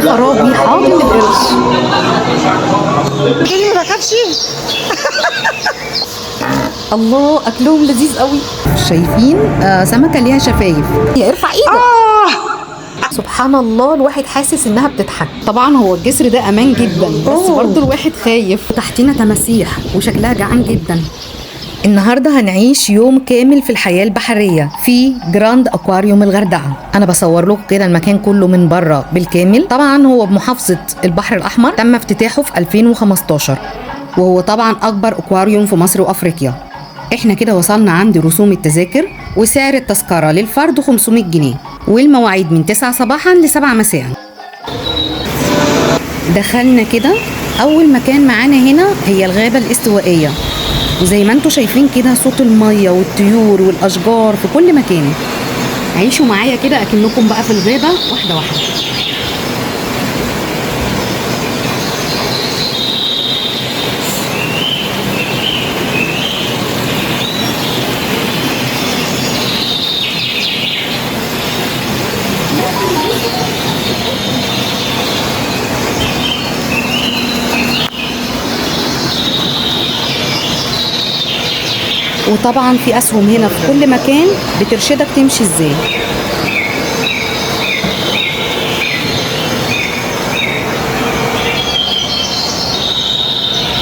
خرابي حاضن القرش. تقولي ما بخافش. الله اكلهم لذيذ قوي. شايفين سمكه ليها شفايف. يا ارفع ايدك. سبحان الله، الواحد حاسس انها بتضحك. طبعا هو الجسر ده امان جدا، بس برضه الواحد خايف. تحتنا تماسيح وشكلها جعان جدا. النهارده هنعيش يوم كامل في الحياه البحريه في جراند اكواريوم الغردقه. انا بصور لكم كده المكان كله من بره بالكامل. طبعا هو بمحافظه البحر الاحمر، تم افتتاحه في 2015، وهو طبعا اكبر اكواريوم في مصر وافريقيا. احنا كده وصلنا عند رسوم التذاكر، وسعر التذكره للفرد 500 جنيه، والمواعيد من 9 صباحا ل 7 مساء. دخلنا كده. اول مكان معانا هنا هي الغابه الاستوائيه، وزي ما انتم شايفين كده صوت الميه والطيور والاشجار في كل مكان. عيشوا معايا كده اكنكم بقى في الغابه واحده واحده. وطبعا في اسهم هنا في كل مكان بترشدك تمشي ازاي.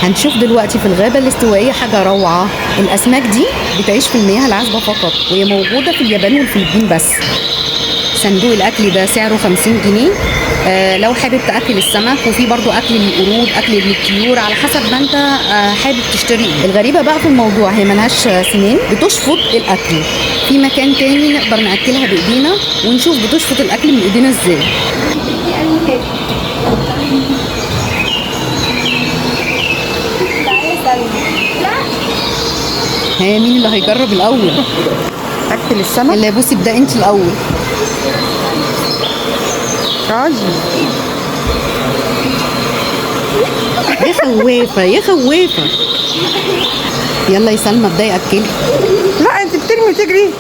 هنشوف دلوقتي في الغابة الاستوائية حاجة روعة. الأسماك دي بتعيش في المياه العذبة فقط، وهي موجودة في اليابان والفلبين بس. صندوق الأكل ده سعره 50 جنيه. لو حابب تأكل السمك، وفي برضو أكل للقرود، أكل للطيور، على حسب ما أنت حابب تشتري. الغريبة بقى في الموضوع هي ملهاش سنين، بتشفط الأكل. في مكان تاني نقدر نأكلها بإيدينا ونشوف بتشفط الأكل من إيدينا إزاي. ها، مين اللي هيجرب الأول؟ اكل السمك. اللي بصي ابدأ أنت الأول. راجل يا خوافة يا خوافة. يلا يا سلمى ابدأي أكلي. لا انت بترمي وتجري.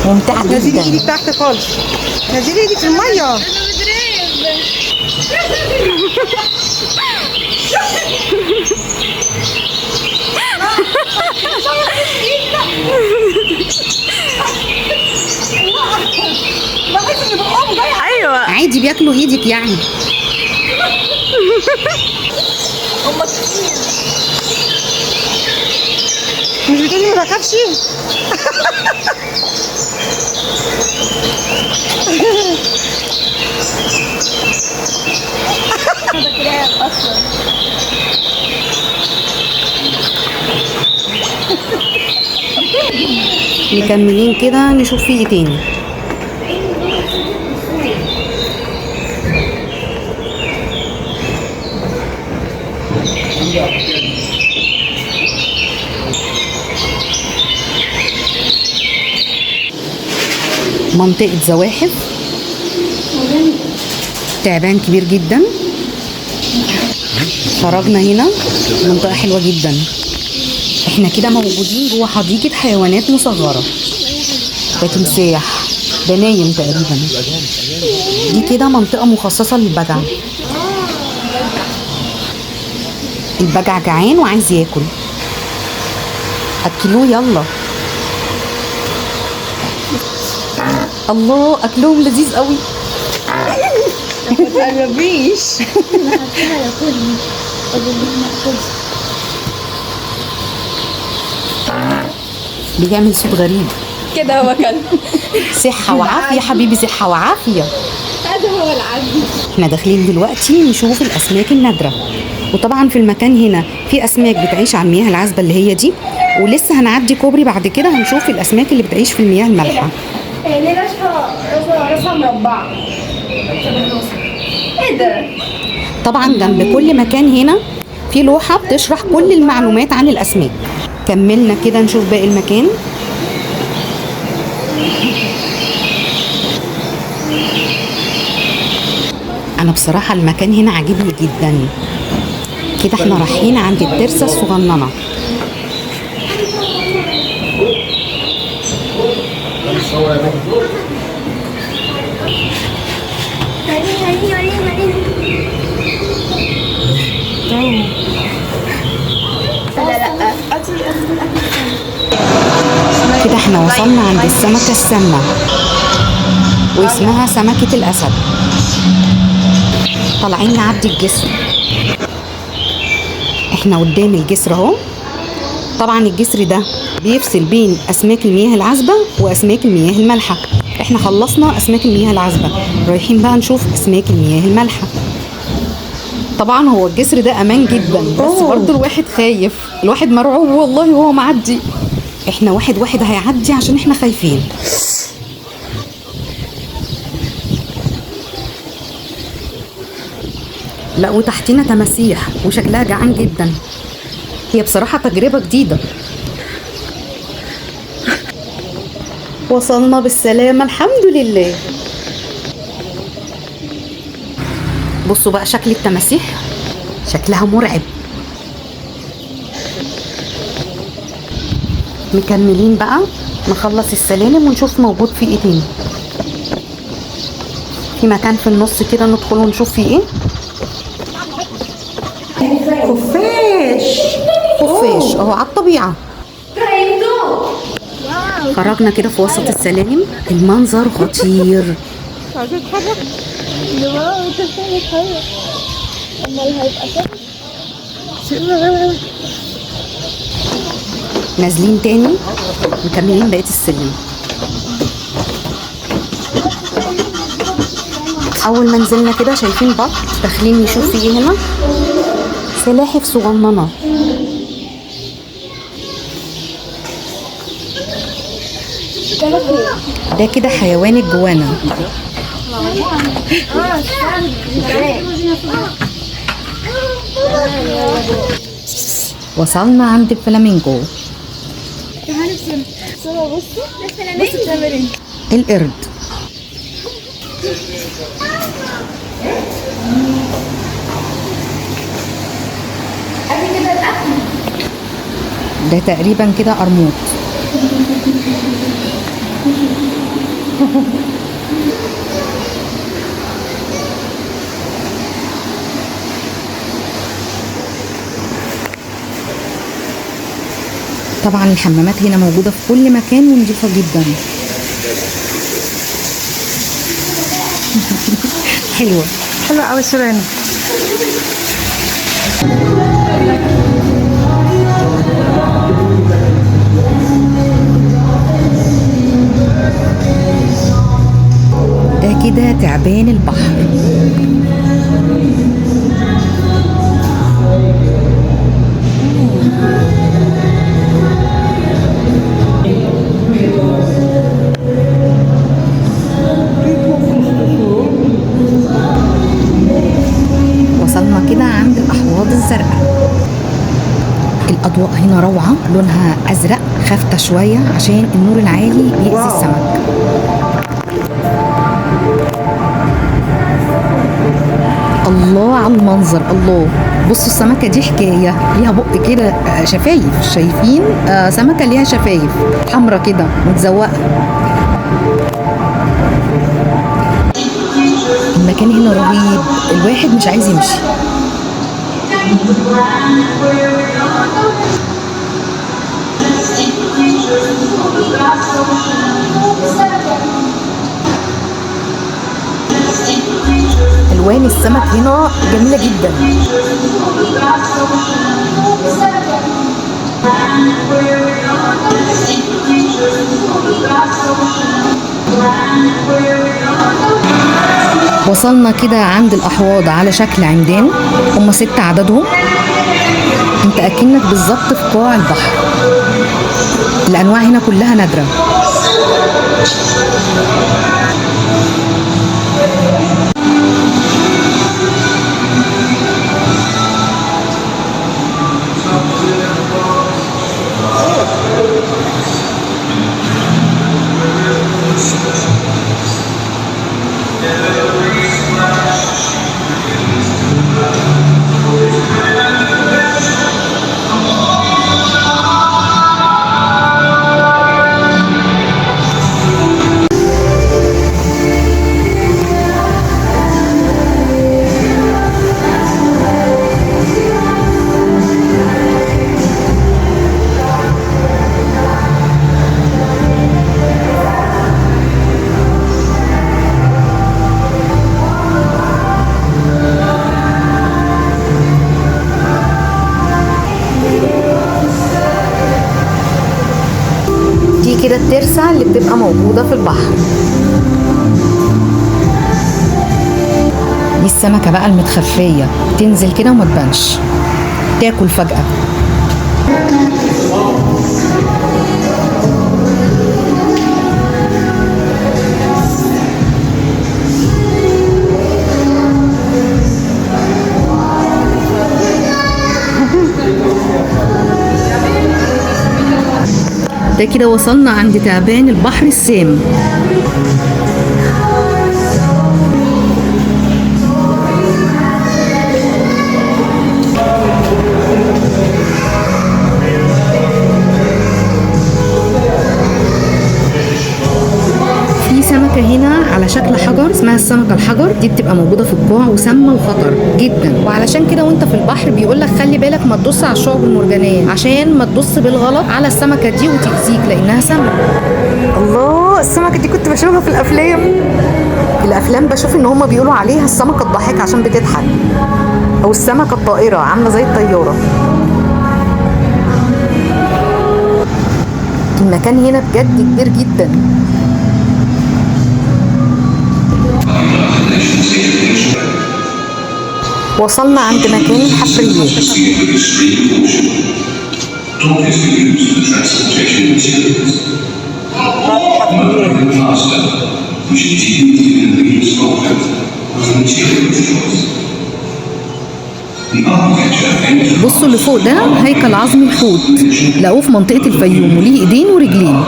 ممتعة نزلي ايدك جدا. تحت خالص. نزلي ايدك في الميه. ايوه عادي بياكلوا ايدك يعني. مش بتقولي ما بخافش. مكملين كده نشوف فيه ايه تاني. منطقة زواحف، تعبان كبير جدا. خرجنا هنا، منطقة حلوة جدا. احنا كده موجودين جوه حديقة حيوانات مصغرة. ده تمساح، ده نايم تقريبا. دي كده منطقة مخصصة للبجع. البجع جعان وعايز ياكل، اكلوه يلا. الله اكلهم لذيذ قوي. ما تقربيش. بيعمل صوت غريب كده هو كلب. صحة وعافية حبيبي، صحة وعافية. هذا هو العدل. احنا داخلين دلوقتي نشوف الأسماك النادرة. وطبعا في المكان هنا في أسماك بتعيش على المياه العذبة اللي هي دي، ولسه هنعدي كوبري بعد كده هنشوف الأسماك اللي بتعيش في المياه المالحة. ليه راسها مربعة؟ ايه ده؟ طبعا جنب كل مكان هنا في لوحة بتشرح كل المعلومات عن الأسماك. كملنا كده نشوف باقي المكان. أنا بصراحة المكان هنا عاجبني جدا. كده احنا رايحين عند الترسة الصغننة. كده احنا وصلنا عند السمكة السامة واسمها سمكة الأسد. طالعين نعدي الجسر. احنا قدام الجسر اهو. طبعا الجسر ده بيفصل بين أسماك المياه العذبة وأسماك المياه المالحة. احنا خلصنا أسماك المياه العذبة، رايحين بقى نشوف أسماك المياه المالحة. طبعا هو الجسر ده أمان جدا، بس برضه الواحد خايف، الواحد مرعوب والله وهو معدي. احنا واحد واحد هيعدي عشان احنا خايفين. لا وتحتنا تماسيح وشكلها جعان جدا. هي بصراحة تجربة جديدة. وصلنا بالسلامة الحمد لله. بصوا بقى شكل التماسيح، شكلها مرعب. مكملين بقى نخلص السلالم ونشوف موجود فيه ايه تاني. في مكان في النص كده ندخل ونشوف فيه ايه. خفاش. خفاش اهو على الطبيعة. خرجنا كده في وسط السلالم، المنظر خطير. عايزة اتحرك. انت بتتحرك. امال هيبقى كده. نازلين تاني مكملين بقية السلم. اول ما نزلنا كده شايفين بط داخلين نشوف في ايه هنا. سلاحف صغننه. ده كده حيوان الجوانا. وصلنا عند الفلامينجو. القرد. ده تقريبا كده قرموط. طبعا الحمامات هنا موجودة في كل مكان ونضيفة جدا. حلوة حلوة قوي سيرين. ده كده تعبان البحر. وصلنا كده عند الأحواض الزرقاء. الأضواء هنا روعة، لونها أزرق خافتة شوية عشان النور العالي بيأذي السمك. الله على المنظر، الله. بصوا السمكة دي حكاية، ليها بق كده شفايف. شايفين سمكة ليها شفايف حمرة كده متزوقة. المكان هنا رهيب، الواحد مش عايز يمشي. الوان السمك هنا جميله جدا. وصلنا كده عند الأحواض على شكل عمدان، هم 6 عددهم. انت اكنك بالظبط في قاع البحر. الانواع هنا كلها نادره. السمكة بقى المتخفية تنزل كده وما تبانش، تاكل فجأة. ده كده وصلنا عند تعبان البحر السام. في سمكة هنا على شكل حجر اسمها السمكة الحجر، دي بتبقى موجودة في القاع وسامة وخطر جدا، وعلشان كده وانت في البحر بيقولك خلي بالك ما تدوس على الشعب المرجانية عشان ما تدوس بالغلط على السمكة دي وتأذيك لأنها سامة. الله، السمكة دي كنت بشوفها في الأفلام بشوف إن هما بيقولوا عليها السمكة الضاحكة عشان بتضحك، أو السمكة الطائرة عاملة زي الطيارة. المكان هنا بجد كبير جدا. وصلنا عند مكان الحفريات. بصوا اللي فوق ده هيكل عظمي الحوت، لقوه في منطقة الفيوم وليه ايدين ورجلين.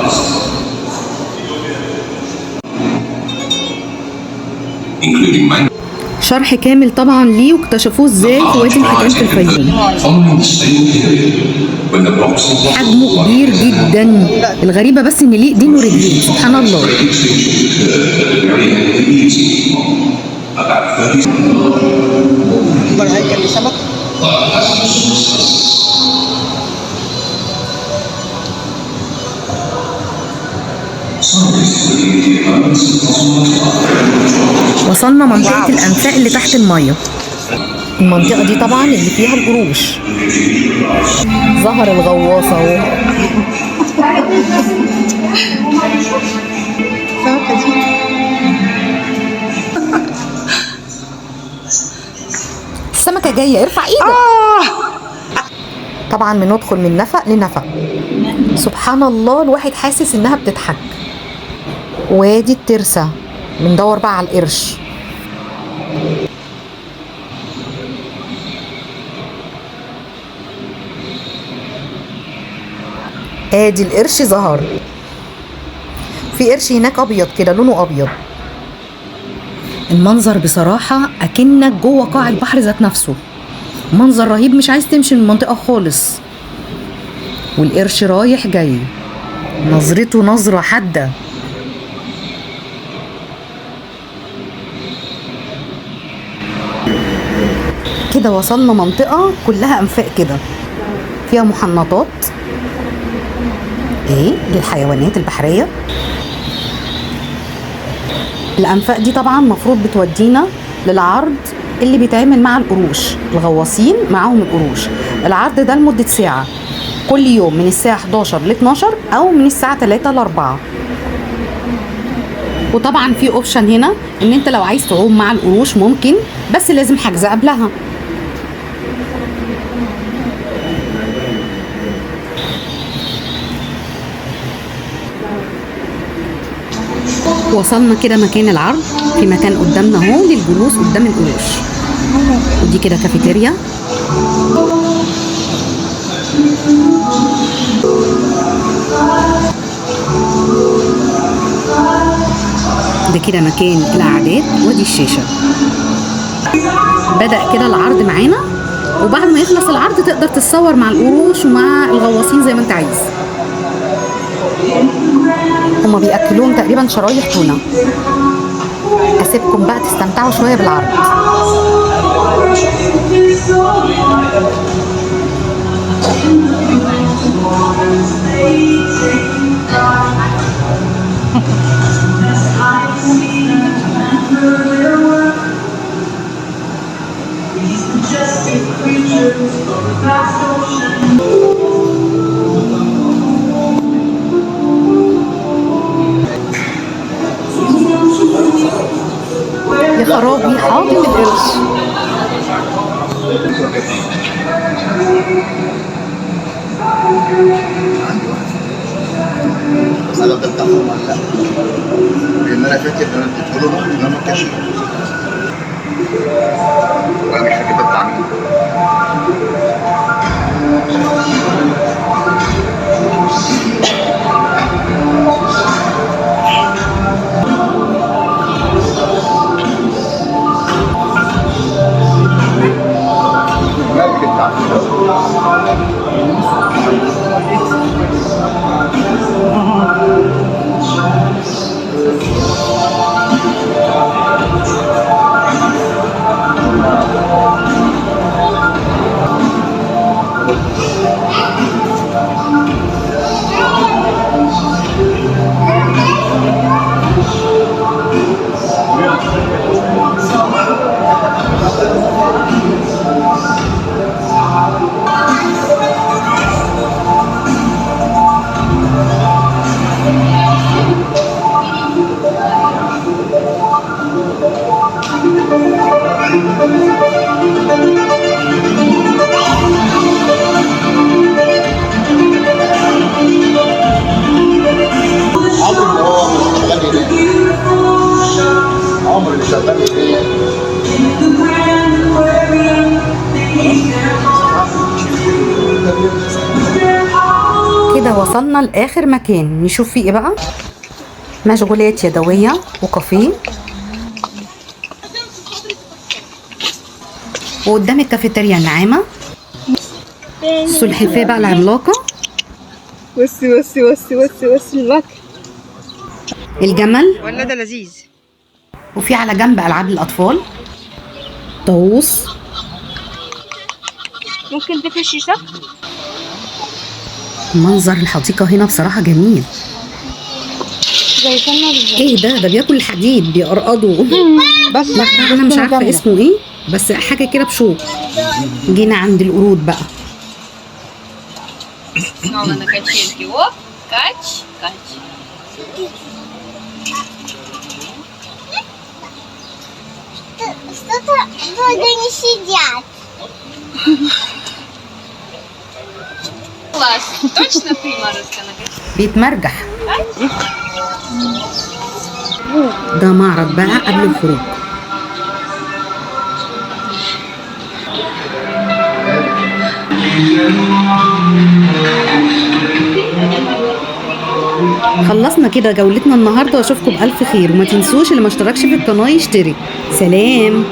شرح كامل طبعا ليه واكتشفوه ازاي في وادي الحيتان في الفيوم. حجمه كبير جدا، الغريبة بس ان ليه ايدين ورجلين، سبحان الله. وصلنا منطقة الأنفاق اللي تحت المية. المنطقة دي طبعا اللي فيها القروش. ظهر الغواصة اهو. السمكة جاية، ارفع ايدك. طبعا بندخل من نفق لنفق، سبحان الله الواحد حاسس انها بتضحك. وادي الترسة، بندور بقى على القرش. ادي القرش ظهر. في قرش هناك ابيض كده، لونه ابيض. المنظر بصراحة اكنك جوه قاع البحر ذات نفسه، منظر رهيب، مش عايز تمشي من المنطقة خالص. والقرش رايح جاي، نظرته نظرة حادة. كده وصلنا منطقة كلها أنفاق كده، فيها محنطات للحيوانات البحرية. الأنفاق دي طبعا مفروض بتودينا للعرض اللي بيتعمل مع القروش، الغواصين معاهم القروش. العرض ده لمدة ساعة كل يوم من الساعة 11 ل 12 أو من الساعة 3 ل 4. وطبعا في اوبشن هنا ان انت لو عايز تعوم مع القروش ممكن، بس لازم حجز قبلها. وصلنا كده مكان العرض، في مكان قدامنا اهو للجلوس قدام القروش. ودي كده كافيتيريا. ده كده مكان القعدات، ودي الشاشة. بدأ كده العرض معانا، وبعد ما يخلص العرض تقدر تتصور مع القروش ومع الغواصين زي ما انت عايز. هما بيأكلوهم تقريبا شرايح تونة. اسيبكم بقى تستمتعوا شوية بالعرض. يا خرابي حاضن القرش. بس انا ده بتاعهم ولا لا؟ لان انا فاكر ان انا اديته له ان انا ما كانش وانا مش فاكر ده بتاع مين. عمر اللي شغال كده وصلنا لاخر مكان نشوف فيه ايه بقى. مشغولات يدويه وكافيه، وقدام الكافيتيريا الناعمه السلحفاه بقى العملاقه، بصي بصي بصي بصي بصي المكر الجمل، ولا ده لذيذ. وفي على جنب العاب الاطفال، طاووس. ممكن تفشي صح؟ منظر الحديقه هنا بصراحه جميل. زي سنة بالظبط. ايه ده بياكل الحديد بيقرقضوا. بس انا مش عارفه اسمه ايه بس حاجه كده بشوك. جينا عند القرود بقى. Снова на качельке. Оп, кач, кач. Что-то вроде не сидят. Класс. Точно ты, Маруська, на качельке? بيتمرجح. ده معرض بقى قبل الخروج. خلصنا كده جولتنا النهارده واشوفكم بألف خير، وما تنسوش اللي ما اشتركش في القناه يشترك. سلام.